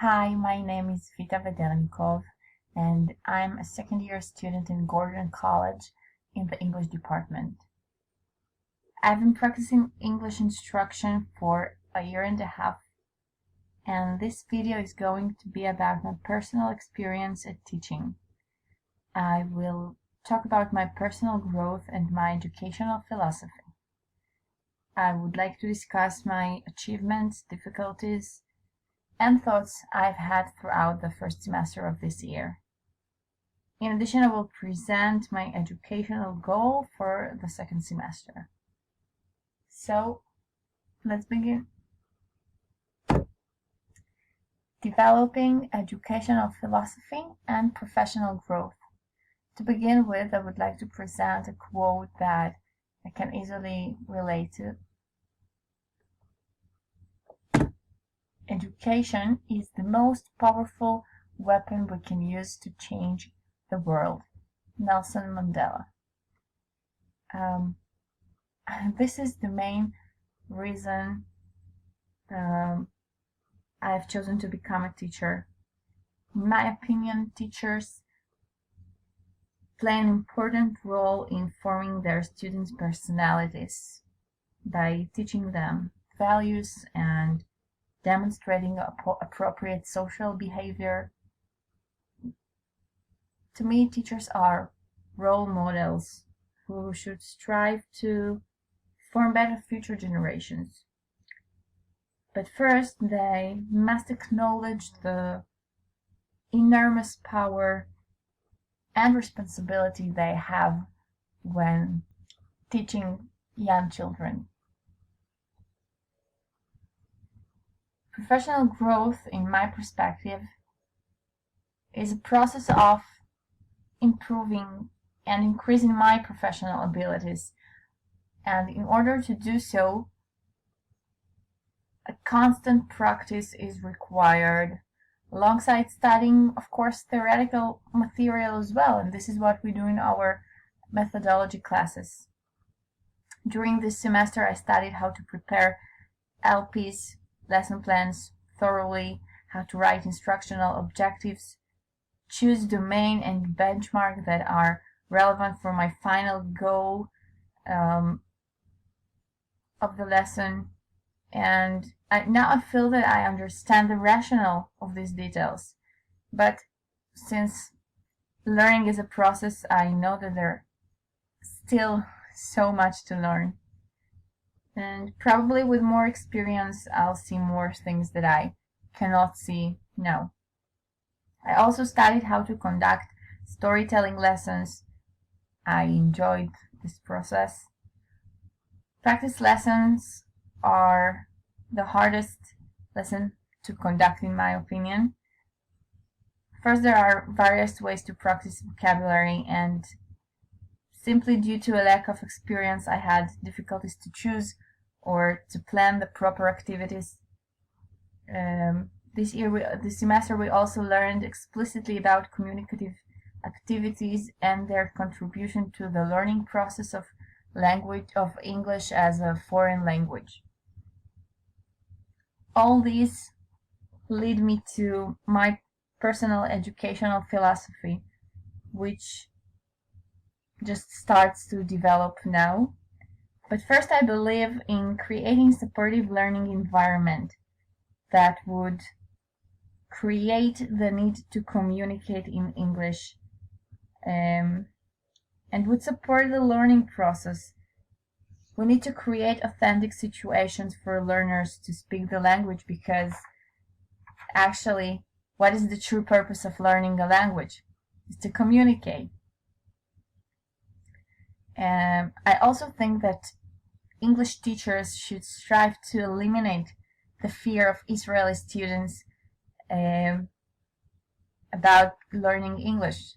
Hi, my name is Vita Vedelnikov, and I'm a second-year student in Gordon College in the English department. I've been practicing English instruction for a year and a half, and this video is going to be about my personal experience at teaching. I will talk about my personal growth and my educational philosophy. I would like to discuss my achievements, difficulties, and thoughts I've had throughout the first semester of this year. In addition, I will present my educational goal for the second semester. So, let's begin. Developing educational philosophy and professional growth. To begin with, I would like to present a quote that I can easily relate to. Education is the most powerful weapon we can use to change the world. Nelson Mandela. This is the main reason I've chosen to become a teacher. In my opinion, teachers play an important role in forming their students' personalities by teaching them values and demonstrating appropriate social behavior. To me, teachers are role models who should strive to form better future generations. But first, they must acknowledge the enormous power and responsibility they have when teaching young children. Professional growth, in my perspective, is a process of improving and increasing my professional abilities. And in order to do so, a constant practice is required, alongside studying, of course, theoretical material as well. And this is what we do in our methodology classes. During this semester, I studied how to prepare LPs, lesson plans thoroughly, how to write instructional objectives, choose domain and benchmark that are relevant for my final goal of the lesson. And now I feel that I understand the rationale of these details. But since learning is a process, I know that there's still so much to learn. And probably with more experience, I'll see more things that I cannot see now. I also studied how to conduct storytelling lessons. I enjoyed this process. Practice lessons are the hardest lesson to conduct, in my opinion. First, there are various ways to practice vocabulary, and simply due to a lack of experience, I had difficulties to choose or to plan the proper activities. This semester, we also learned explicitly about communicative activities and their contribution to the learning process of English as a foreign language. All these lead me to my personal educational philosophy, which just starts to develop now. But first, I believe in creating supportive learning environment that would create the need to communicate in English and would support the learning process. We need to create authentic situations for learners to speak the language, because actually, what is the true purpose of learning a language? Is to communicate. I also think that English teachers should strive to eliminate the fear of Israeli students about learning English.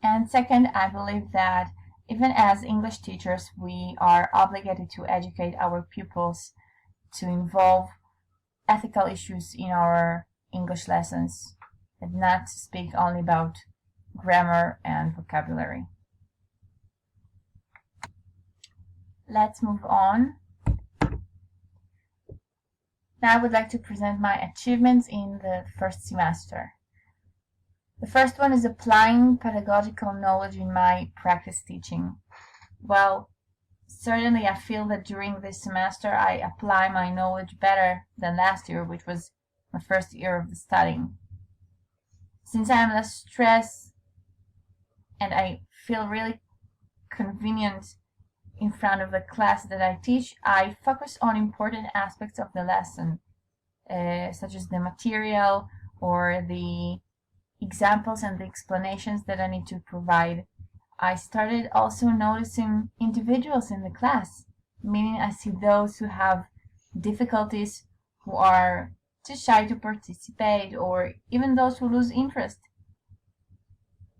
And second, I believe that even as English teachers, we are obligated to educate our pupils to involve ethical issues in our English lessons, and not to speak only about grammar and vocabulary. Let's move on. Now I would like to present my achievements in the first semester. The first one is applying pedagogical knowledge in my practice teaching. Well, certainly I feel that during this semester I apply my knowledge better than last year, which was my first year of the studying. Since I am less stressed and I feel really convenient in front of the class that I teach, I focus on important aspects of the lesson, such as the material or the examples and the explanations that I need to provide. I started also noticing individuals in the class, meaning I see those who have difficulties, who are too shy to participate, or even those who lose interest.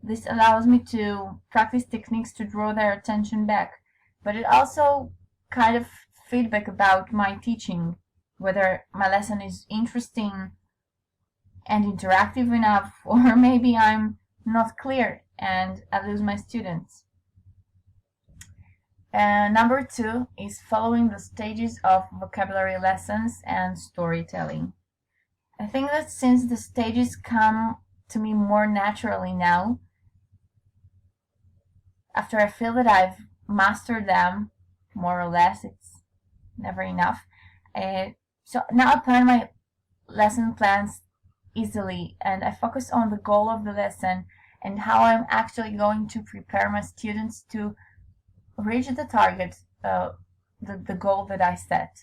This allows me to practice techniques to draw their attention back, but it also kind of feedback about my teaching, whether my lesson is interesting and interactive enough, or maybe I'm not clear and I lose my students. Number 2 is following the stages of vocabulary lessons and storytelling. I think that since the stages come to me more naturally now, after I feel that I've mastered them, more or less, it's never enough. So now I plan my lesson plans easily, and I focus on the goal of the lesson and how I'm actually going to prepare my students to reach the target, the goal that I set.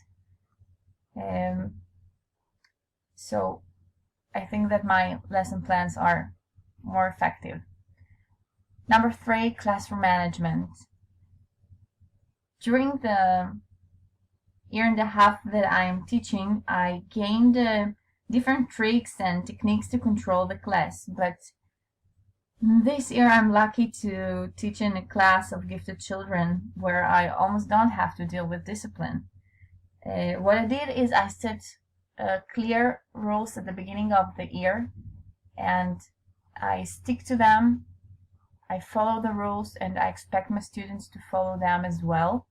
So I think that my lesson plans are more effective. Number 3, classroom management. During the year and a half that I am teaching, I gained different tricks and techniques to control the class, but this year I'm lucky to teach in a class of gifted children where I almost don't have to deal with discipline. What I did is I set clear rules at the beginning of the year, and I stick to them. I follow the rules, and I expect my students to follow them as well.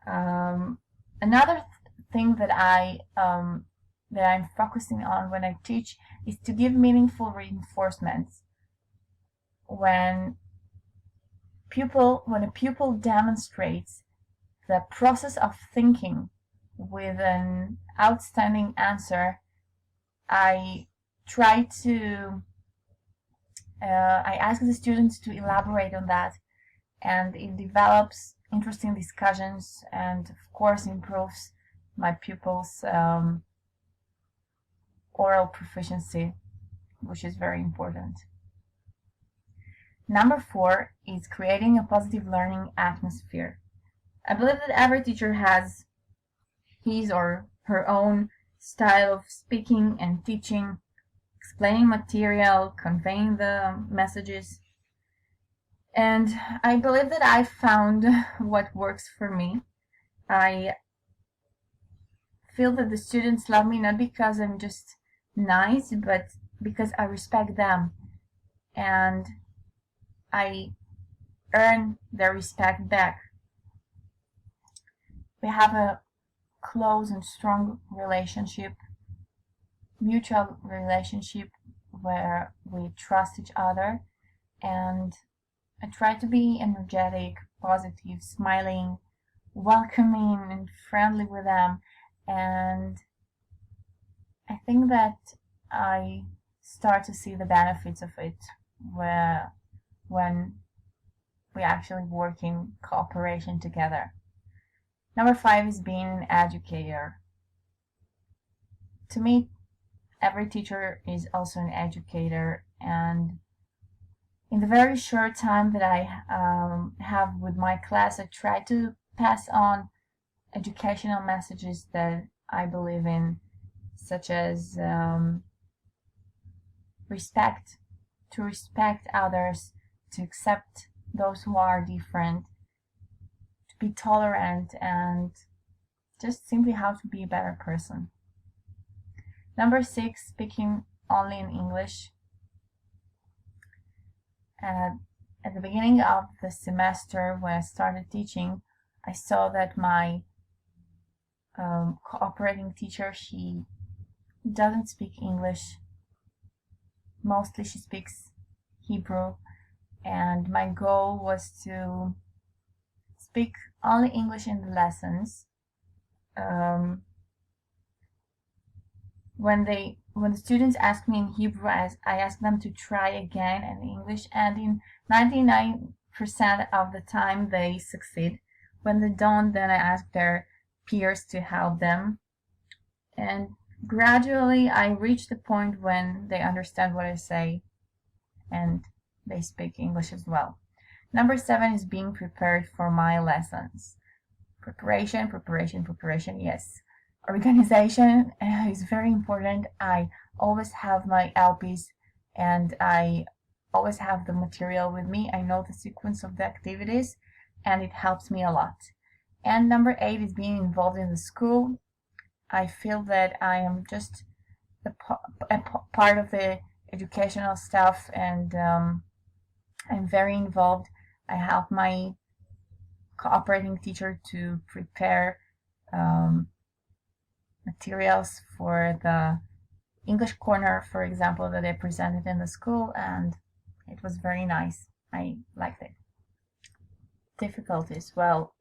Another thing that I'm focusing on when I teach is to give meaningful reinforcements. When a pupil demonstrates the process of thinking with an outstanding answer, I ask the students to elaborate on that, and it develops interesting discussions and of course improves my pupils' oral proficiency, which is very important. Number 4 is creating a positive learning atmosphere. I believe that every teacher has his or her own style of speaking and teaching, explaining material, conveying the messages. And I believe that I found what works for me. I feel that the students love me not because I'm just nice, but because I respect them. And I earn their respect back. We have a close and strong relationship, mutual relationship where we trust each other, and I try to be energetic, positive, smiling, welcoming, and friendly with them, and I think that I start to see the benefits of it when we actually work in cooperation together. Number 5 is being an educator. To me, every teacher is also an educator, and in the very short time that I have with my class, I try to pass on educational messages that I believe in, such as respect, to respect others, to accept those who are different, to be tolerant, and just simply how to be a better person. Number 6, speaking only in English. At the beginning of the semester, when I started teaching, I saw that my cooperating teacher. She doesn't speak English. Mostly she speaks Hebrew, and my goal was to speak only English in the lessons. When the students ask me in Hebrew, I ask them to try again in English, and in 99% of the time they succeed. When they don't, then I ask their peers to help them, and gradually I reach the point when they understand what I say and they speak English as well. Number 7 is being prepared for my lessons. Preparation, yes. Organization is very important. I always have my LPs and I always have the material with me. I know the sequence of the activities and it helps me a lot. And number 8 is being involved in the school. I feel that I am just a part of the educational stuff, and I'm very involved. I help my cooperating teacher to prepare materials for the English corner, for example, that I presented in the school, and it was very nice. I liked it. Difficulties. Well,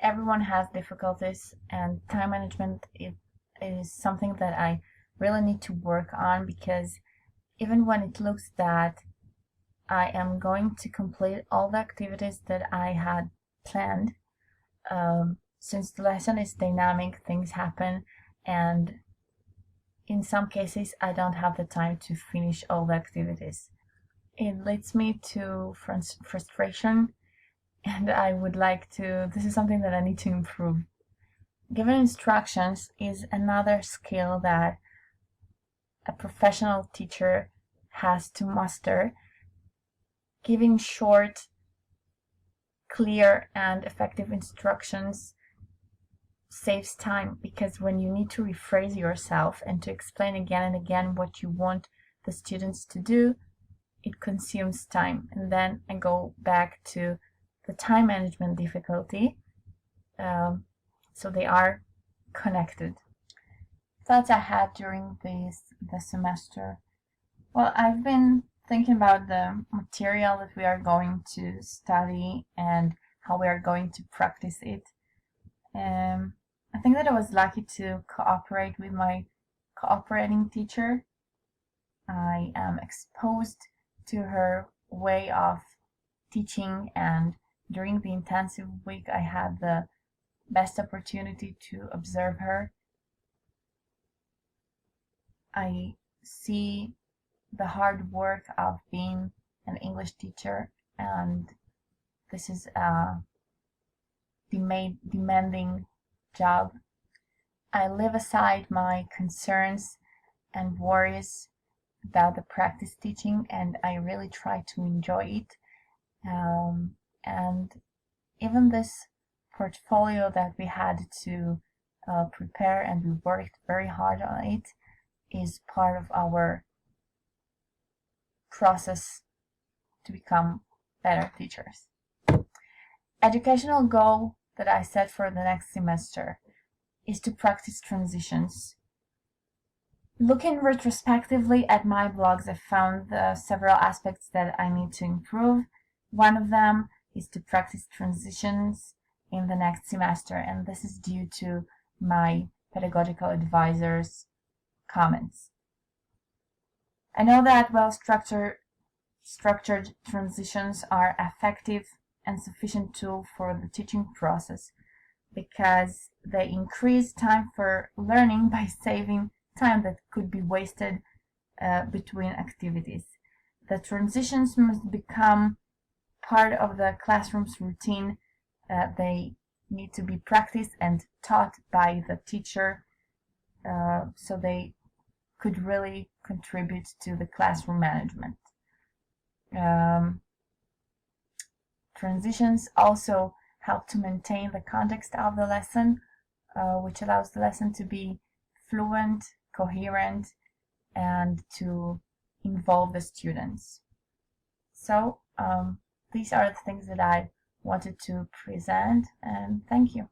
everyone has difficulties, and time management is something that I really need to work on, because even when it looks that I am going to complete all the activities that I had planned, since the lesson is dynamic, things happen, and in some cases I don't have the time to finish all the activities. It leads me to frustration, and I would like to, this is something that I need to improve. Giving instructions is another skill that a professional teacher has to master. Giving short, clear, and effective instructions saves time, because when you need to rephrase yourself and to explain again and again what you want the students to do, it consumes time. And then I go back to the time management difficulty. So they are connected. Thoughts I had during the semester. Well, I've been thinking about the material that we are going to study and how we are going to practice it. I think that I was lucky to cooperate with my cooperating teacher. I am exposed to her way of teaching, and during the intensive week I had the best opportunity to observe her. I see the hard work of being an English teacher, and this is a demanding job. I leave aside my concerns and worries about the practice teaching, and I really try to enjoy it. And even this portfolio that we had to prepare, and we worked very hard on it, is part of our process to become better teachers. Educational goal that I set for the next semester is to practice transitions. Looking retrospectively at my blogs, I found several aspects that I need to improve. One of them is to practice transitions in the next semester, and this is due to my pedagogical advisor's comments. I know that well-structured transitions are effective and sufficient tool for the teaching process, because they increase time for learning by saving time that could be wasted between activities. The transitions must become part of the classroom's routine. They need to be practiced and taught by the teacher, so they could really contribute to the classroom management. Transitions also help to maintain the context of the lesson, which allows the lesson to be fluent, coherent, and to involve the students. So these are the things that I wanted to present, and thank you.